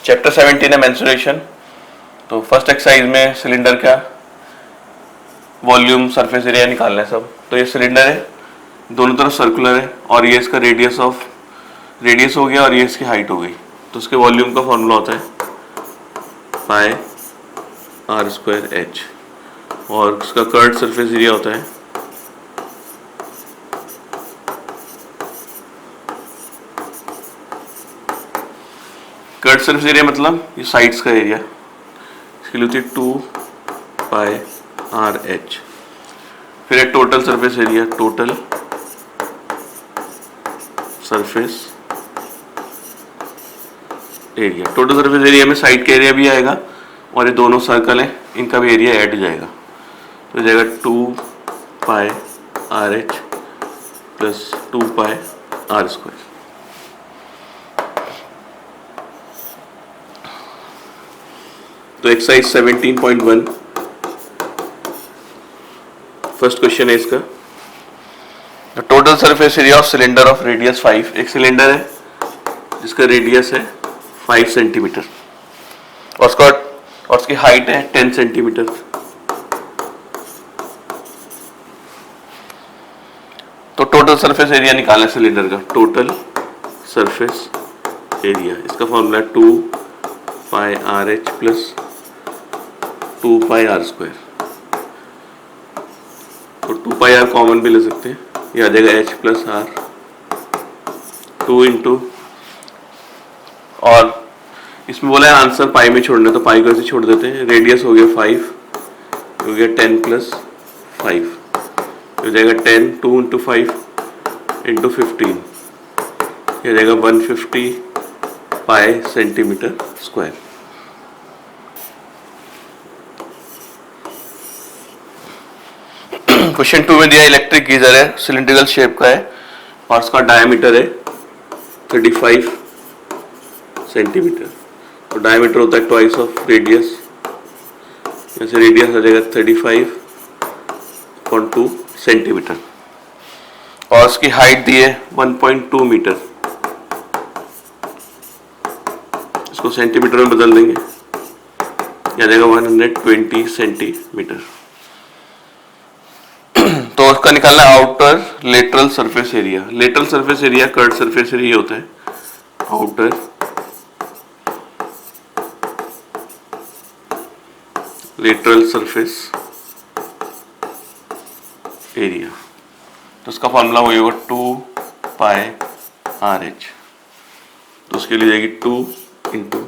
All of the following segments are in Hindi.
चैप्टर 17 है मेंसुरेशन। तो फर्स्ट एक्सरसाइज में सिलेंडर का वॉल्यूम सरफेस एरिया निकालना है सब। तो ये सिलेंडर है, दोनों तरफ सर्कुलर है और ये इसका रेडियस हो गया और ये इसकी हाइट हो गई। तो उसके वॉल्यूम का फॉर्मूला होता है पाई आर स्क्वायर एच और उसका कर्व्ड सरफेस एरिया होता है कर्व्ड सरफेस एरिया मतलब ये साइड्स का एरिया, इसके लिए होती है 2 पाई आर एच। फिर है total surface area, total surface area. Total surface area में साइड का एरिया भी आएगा और ये दोनों सर्कल हैं, इनका भी एरिया ऐड हो जाएगा। तो हो जाएगा 2 pi r h plus 2 pi r square. तो एक्सरसाइज 17.1 फर्स्ट क्वेश्चन है इसका। Total surface area of cylinder of radius 5। एक सिलेंडर है जिसका रेडियस है 5 सेंटीमीटर और उसकी हाइट है 10 सेंटीमीटर। तो टोटल सरफेस एरिया निकालना है सिलेंडर का। टोटल सरफेस एरिया, इसका फॉर्मूला है 2 pi r h plus 2 pi r square. तो 2 पाई आर कॉमन भी ले सकते हैं, ये आ जाएगा एच प्लस आर 2 इंटू, और इसमें बोला है आंसर पाई में छोड़ना, तो पाई को ऐसे छोड़ देते हैं। रेडियस हो गया 5, हो गया 10 प्लस 5, हो जाएगा 10, 2 इंटू 5 इंटू 15, ये जाएगा 150 पाई सेंटीमीटर स्क्वायर। क्वेश्चन 2 में दिया इलेक्ट्रिक गीजर है, सिलिंड्रिकल शेप का है और उसका डायमीटर है 35 सेंटीमीटर। तो डायमीटर होता है ट्वाइस ऑफ रेडियस, जैसे रेडियस आ जाएगा 35.2 सेंटीमीटर और उसकी हाइट दी है 1.2 मीटर। इसको सेंटीमीटर में बदल देंगे, आ जाएगा 120 सेंटीमीटर। तो उसका निकालना outer lateral surface area. Lateral surface area curved surface area होता है आउटर लेटरल सरफेस एरिया। तो उसका फॉर्मूला वही होगा 2 पाई आर एच। तो उसके लिए जाएगी 2 इंटू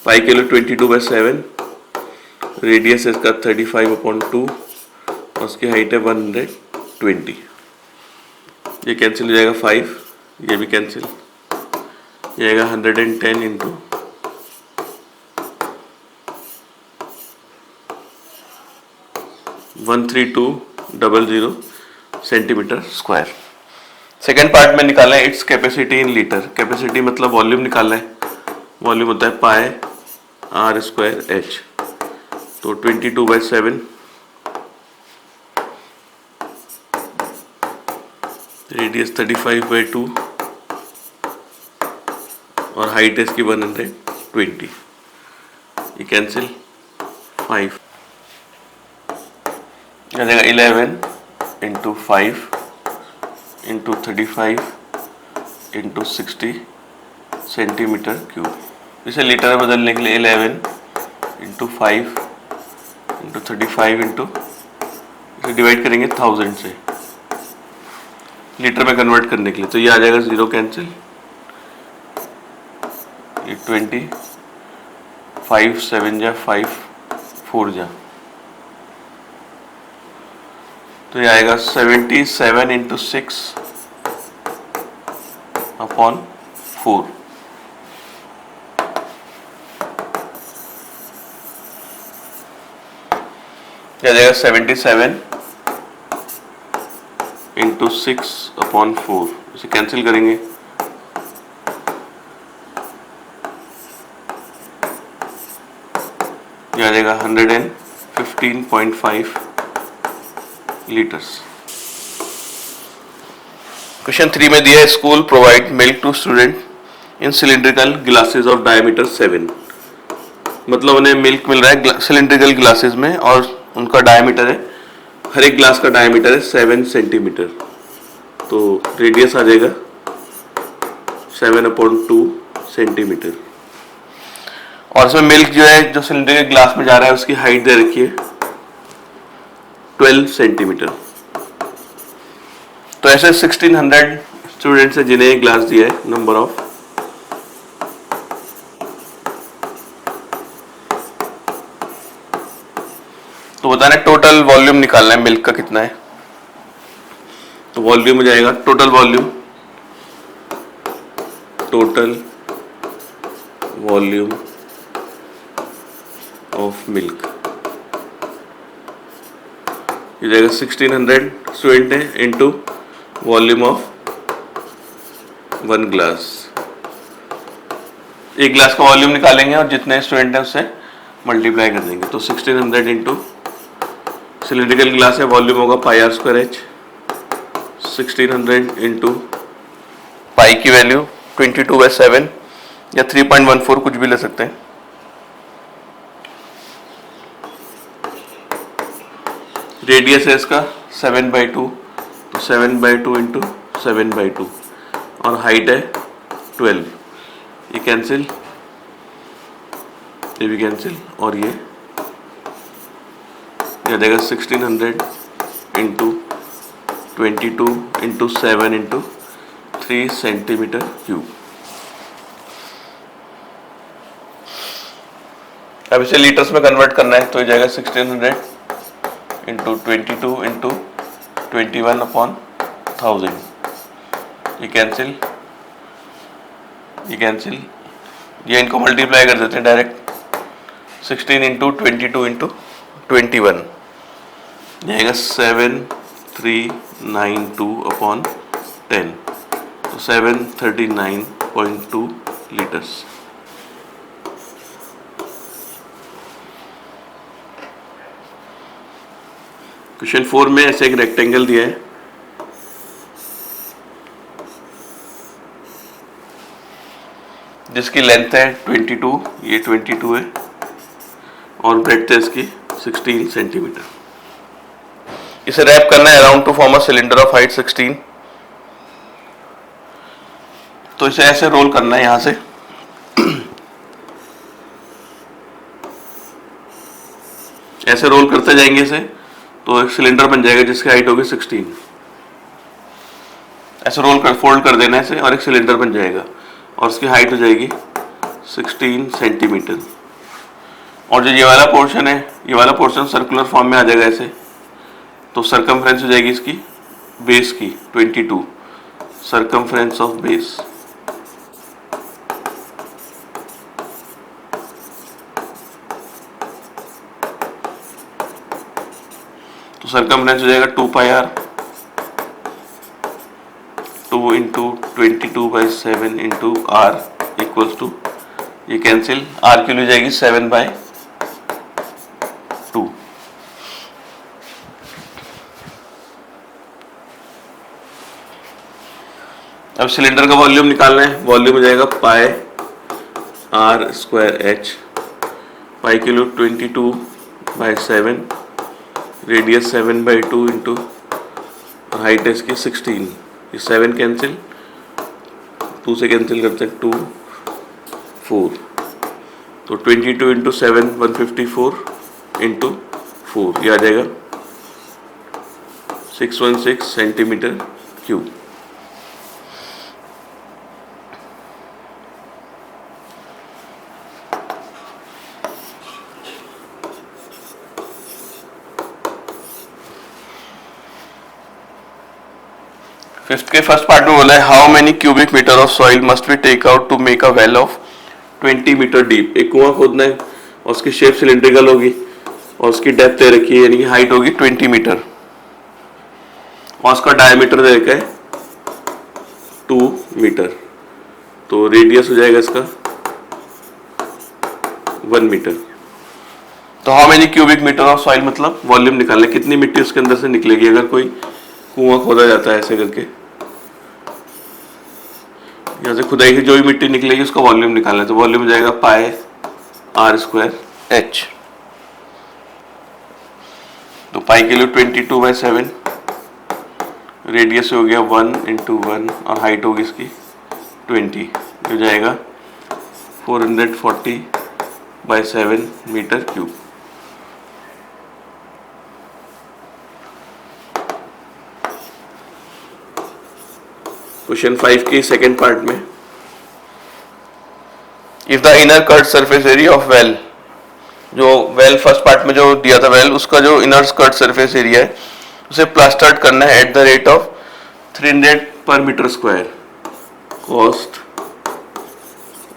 पाई के लिए 22/7, रेडियस है इसका 35/2 और उसकी हाइट है 120। ये कैंसिल हो जाएगा 5, ये भी कैंसिल, ये आएगा 110 into 13200 centimetre square. Second part में निकालना है its capacity in litre. Capacity मतलब वॉल्यूम निकालना है, वॉल्यूम होता है पाई आर स्क्वायर एच। तो 22/7 रेडियस 35/2 और हाइट है इसकी 120, ये कैंसिल 5, आ जाएगा 11 into 5 into 35 into 60 centimetre cube. इसे लीटर में बदलने के लिए 11 इंटू 5 इंटू 35 इंटू, इसे डिवाइड करेंगे 1000 से लीटर में कन्वर्ट करने के लिए। तो ये आ जाएगा 0 कैंसिल, ये 20, 5 7 जा 5 4 जा, तो ये आएगा 77 इंटू 6/4। ये आ जाएगा 77 इंटू 6/4, इसे कैंसिल करेंगे, ये आ जाएगा 115.5 लीटर्स। क्वेश्चन 3 में दिया है school provide milk to student in cylindrical glasses of diameter 7। मतलब उन्हें मिल्क मिल रहा है सिलेंड्रिकल ग्लासेस में, और उनका डायमीटर है, हर एक ग्लास का डायमीटर है 7 सेंटीमीटर। तो रेडियस आ जाएगा 7/2 सेंटीमीटर। और इसमें मिल्क जो है जो सिलेंड्रिकल ग्लास में जा रहा है उसकी हाइट दे रखी है 12 सेंटीमीटर। तो ऐसे 1600 स्टूडेंट्स हैं जिन्हें ग्लास दिया है नंबर ऑफ। तो बताना टोटल वॉल्यूम निकालना है मिल्क का कितना है। तो वॉल्यूम हो जाएगा टोटल वॉल्यूम ऑफ मिल्क, ये जाएगा 1600 स्टूडेंट है इंटू वॉल्यूम ऑफ 1 ग्लास। एक ग्लास का वॉल्यूम निकालेंगे और जितने स्टूडेंट हैं उससे मल्टीप्लाई कर देंगे। तो 1600 इंटू सिलेंड्रिकल ग्लास है, वॉल्यूम होगा πr²h। 1600 इंटू पाई की वैल्यू 22/7 या 3.14 कुछ भी ले सकते हैं। रेडियस है इसका 7/2, तो 7/2 इंटू 7/2, और हाइट है 12। ये कैंसिल, ये भी कैंसिल, और ये आ जाएगा 1600 into 22 into 7 into 3 centimetre cube. अब इसे लीटर्स में कन्वर्ट करना है, तो ये जाएगा 1600 इंटू 22 इंटू 21/1000। ये कैंसिल, ये कैंसिल, ये इनको मल्टीप्लाई कर देते हैं डायरेक्ट। 16 इंटू 22 इंटू 21 जाएगा 7392/10, तो 739.2 लीटर्स। क्वेश्चन 4 में ऐसे एक रेक्टेंगल दिया है, जिसकी लेंथ है 22, ये 22 है, और ब्रेड्थ है इसकी 16 सेंटीमीटर। इसे रैप करना है around two form a cylinder of height 16। तो इसे ऐसे रोल करना है यहां से, ऐसे रोल करते जाएंगे इसे, तो एक सिलेंडर बन जाएगा जिसकी हाइट होगी 16। ऐसे रोल कर फोल्ड कर देना है इसे, और एक सिलेंडर बन जाएगा और उसकी हाइट हो जाएगी 16 सेंटीमीटर। और जो ये वाला पोर्शन है, ये वाला पोर्शन सर्कुलर फॉर्म में आ जाएगा ऐसे, तो सरकमफ्रेंस हो जाएगी इसकी बेस की 22, सरकमफ्रेंस ऑफ बेस। तो सरकमफ्रेंस हो जाएगा 2πr, 2 into 22/7 into r equals to, ये कैंसिल, r की वैल्यू जाएगी 7/2। अब सिलेंडर का वॉल्यूम निकालना है, वॉल्यूम हो जाएगा πr²h, पाई की वैल्यू 22/7, रेडियस 7/2 इंटू हाइट है इसकी 16, ये 7 कैंसिल, 2 से कैंसिल करते हैं 2, 4, तो 22 इंटू 7 154 इंटू 4, ये आ जाएगा 616 सेंटीमीटर क्यूब। फिफ्थ के फर्स्ट पार्ट में बोला है how many cubic metre of soil must be take out to make a well of 20 metre deep. एक कुआं खोदना है और उसकी शेप सिलेंड्रिकल होगी और उसकी डेप्थ दे रखी है, यानी कि हाइट होगी 20 मीटर, और उसका डायमीटर दे रखा है 2 मीटर, तो रेडियस हो जाएगा इसका 1 मीटर। तो how many cubic metre of soil मतलब वॉल्यूम निकालना है, कितनी मिट्टी उसके अंदर से निकलेगी अगर कोई कुआं खोदा जाता है ऐसे करके। यहाँ से खुदाई की जो भी मिट्टी निकलेगी उसका वॉल्यूम निकालना है, तो वॉल्यूम हो जाएगा πr² आर स्क्वायर एच। तो पाई के लिए 22/7, रेडियस हो गया 1 × 1 और हाइट होगी इसकी 20, हो जाएगा 440/7 मीटर क्यूब। क्वेश्चन 5 के सेकेंड पार्ट में, if the inner curved surface area of well, जो वेल फर्स्ट पार्ट में जो दिया था वेल, उसका जो इनर कर्ट सरफेस एरिया है उसे प्लास्टर्ड करना है at the rate of 300 per metre square. Cost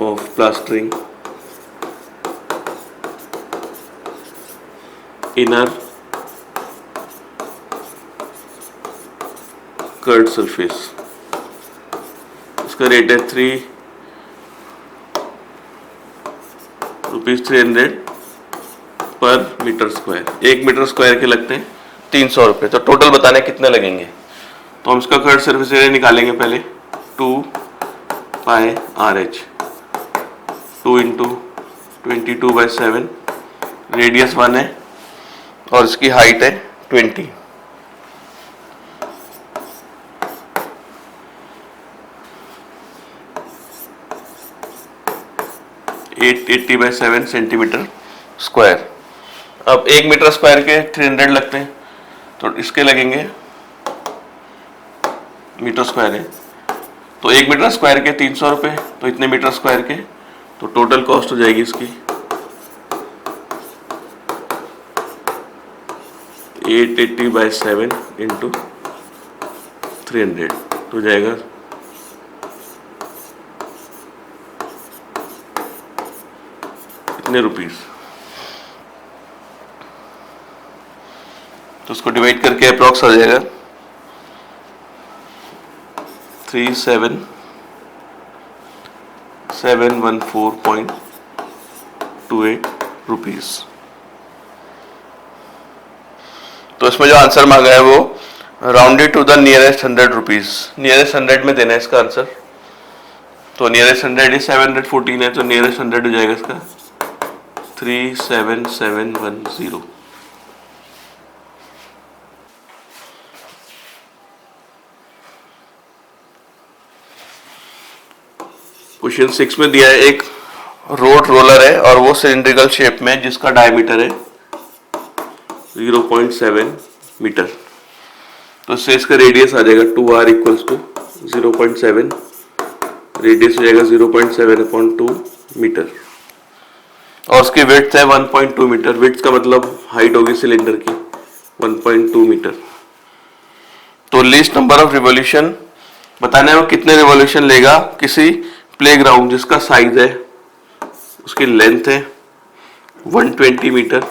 of plastering inner curved surface, इसका रेट है 300 per metre square. 1 metre square के लगते हैं 300 रुपये। तो टोटल बताने कितने लगेंगे, तो हम इसका कर्ट सरफेस एरिया निकालेंगे पहले। 2πRH 2 × 22/7, रेडियस 1 है और इसकी हाइट है 20। (880/7 सेंटीमीटर स्क्वायर। अब 1 मीटर स्क्वायर के 300 लगते हैं, तो इसके लगेंगे, मीटर स्क्वायर है तो 1 मीटर स्क्वायर के 300 रुपये, तो इतने मीटर स्क्वायर के, तो टोटल कॉस्ट हो जाएगी इसकी 880/7 × 300, तो जाएगा इतने रुपीस। तो उसको डिवाइड करके अप्रॉक्स आ जाएगा 37714.28 रुपीस। तो इसमें जो आंसर मांगा है वो rounded to the nearest 100 rupees, nearest 100 में देना है इसका आंसर। तो नियरेस्ट 100 ही 714 है, तो नियरेस्ट 100 हो जाएगा इसका 37710। क्वेश्चन 6 में दिया है एक रोड रोलर है और वो सिलिंड्रिकल शेप में, जिसका डायमीटर है 0.7 मीटर। तो इससे इसका रेडियस आ जाएगा 2r = 0.7, रेडियस हो जाएगा 0.7/2 मीटर और उसकी विड्थ है 1.2 मीटर। विड्थ का मतलब हाइट होगी सिलेंडर की 1.2 मीटर। तो लीस्ट नंबर ऑफ रिवॉल्यूशन बताना है वो कितने रिवॉल्यूशन लेगा किसी प्लेग्राउंड जिसका साइज है, उसकी लेंथ है 120 मीटर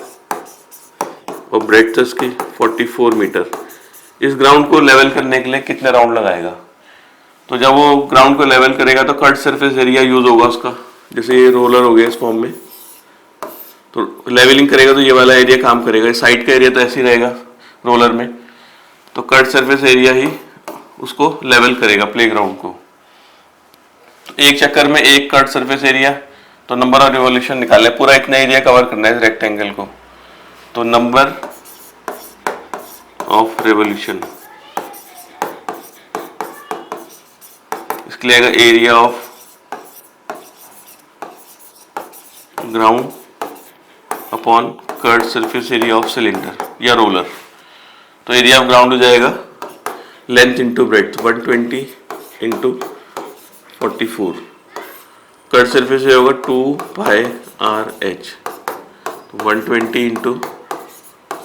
और ब्रेड्थ इसकी 44 मीटर। इस ग्राउंड को लेवल करने के लिए कितने राउंड लगाएगा। तो जब वो ग्राउंड को लेवल करेगा तो कर्ट सरफेस एरिया यूज होगा उसका, जैसे ये रोलर हो गया इस फॉर्म में, तो लेवलिंग करेगा तो ये वाला एरिया काम करेगा। साइड का एरिया तो ऐसे ही रहेगा रोलर में, तो कर्ट सरफेस एरिया ही उसको लेवल करेगा प्लेग्राउंड को। तो एक चक्कर में एक कर्ट सरफेस एरिया, तो नंबर ऑफ रिवॉल्यूशन निकाले, पूरा इतना एरिया कवर करना है इस रेक्टेंगल को। तो नंबर ऑफ रिवॉल्यूशन इसके लिए आएगा area of ground upon curved surface area of cylinder या रोलर। तो एरिया ऑफ ग्राउंड हो जाएगा length into breadth 120 × 44, curved surface area होगा 2πRH, तो 120 ×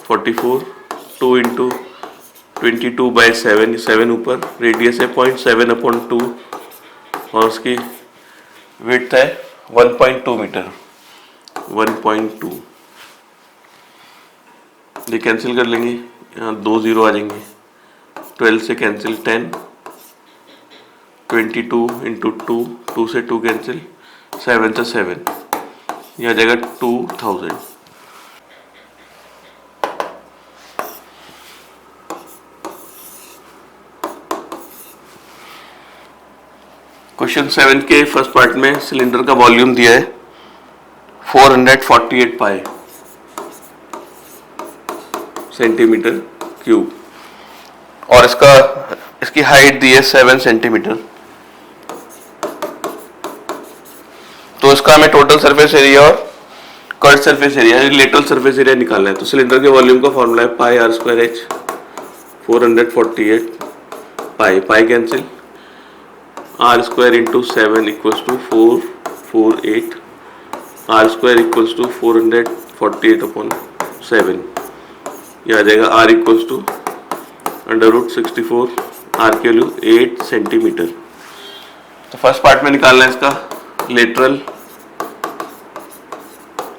44, 2 × 22/7, 7 ऊपर, रेडियस है 0.7/2 और उसकी विड्थ है 1.2 मीटर 1.2। ये कैंसिल कर लेंगे, यहाँ 2 0 आ जाएंगे, 12 से कैंसिल 10, 22 × 2, 2 से 2 कैंसिल, 7 से 7, यह आ जाएगा 2000। क्वेश्चन 7 के फर्स्ट पार्ट में सिलेंडर का वॉल्यूम दिया है 448 पाई सेंटीमीटर क्यूब, और इसकी हाइट दी है 7 सेंटीमीटर। तो इसका हमें टोटल सरफेस एरिया और curve surface area, lateral surface area निकालना है। तो सिलेंडर के वॉल्यूम का फॉर्मूला है pi r square h, 448 pi, pi cancel, r square into 7 equals to 448, r square equals to 448 upon 7, यह आ जाएगा आर इक्वल्स टू √64, आर की वैल्यू 8 सेंटीमीटर। तो फर्स्ट पार्ट में निकालना है इसका लेटरल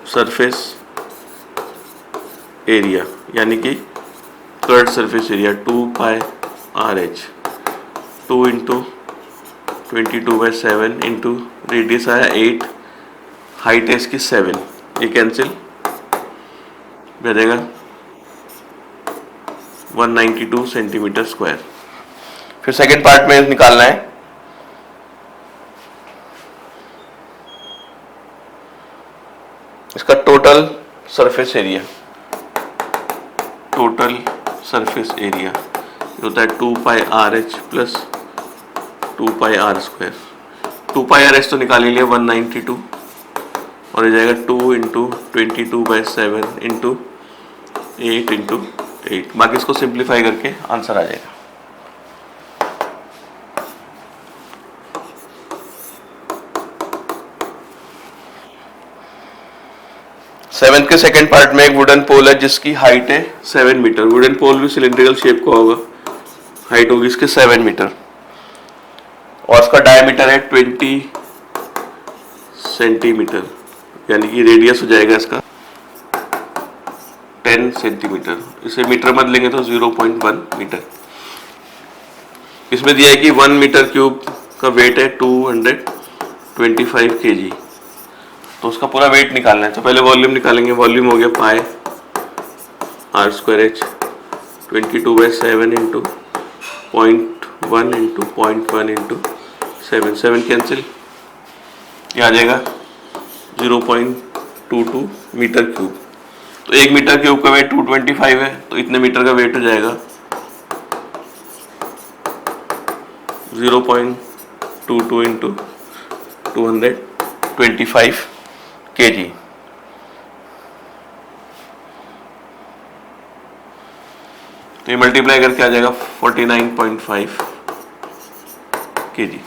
सरफेस एरिया, यानी कि curve surface area 2 pi r h, 2 into 22/7 into radius आया 8, हाइट है इसकी 7, ये कैंसिल हो जाएगा 192 सेंटीमीटर स्क्वायर। फिर सेकेंड पार्ट में निकालना है इसका total surface area, total surface area होता है 2 pi r h plus 2 pi r square. 2 pi r h तो निकाल लिया 192, और ये जाएगा 2 इंटू 22/7 इंटू 8 इंटू 8, बाकी इसको सिंप्लीफाई करके आंसर आ जाएगा। सेवेंथ के सेकंड पार्ट में एक वुडन पोल है जिसकी हाइट है 7 मीटर। वुडन पोल भी सिलेंड्रिकल शेप का होगा, हाइट होगी इसके 7 मीटर, और इसका डायमीटर है 20 सेंटीमीटर, यानी कि रेडियस हो जाएगा इसका 10 सेंटीमीटर। इसे मीटर मत लेंगे तो 0.1 मीटर। इसमें दिया है कि 1 मीटर क्यूब का वेट है 225 kg। तो उसका पूरा वेट निकालना है। तो पहले वॉल्यूम निकालेंगे। वॉल्यूम हो गया pi r square h 22/7 into 0.1 into 0.1 into 7 cancel, ये आ जाएगा 0.22 मीटर क्यूब। तो 1 मीटर क्यूब का वेट 225 है, तो इतने मीटर का वेट हो जाएगा 0.22 इंटू 225 kg। तो ये मल्टीप्लाई करके आ जाएगा 49.5 kg।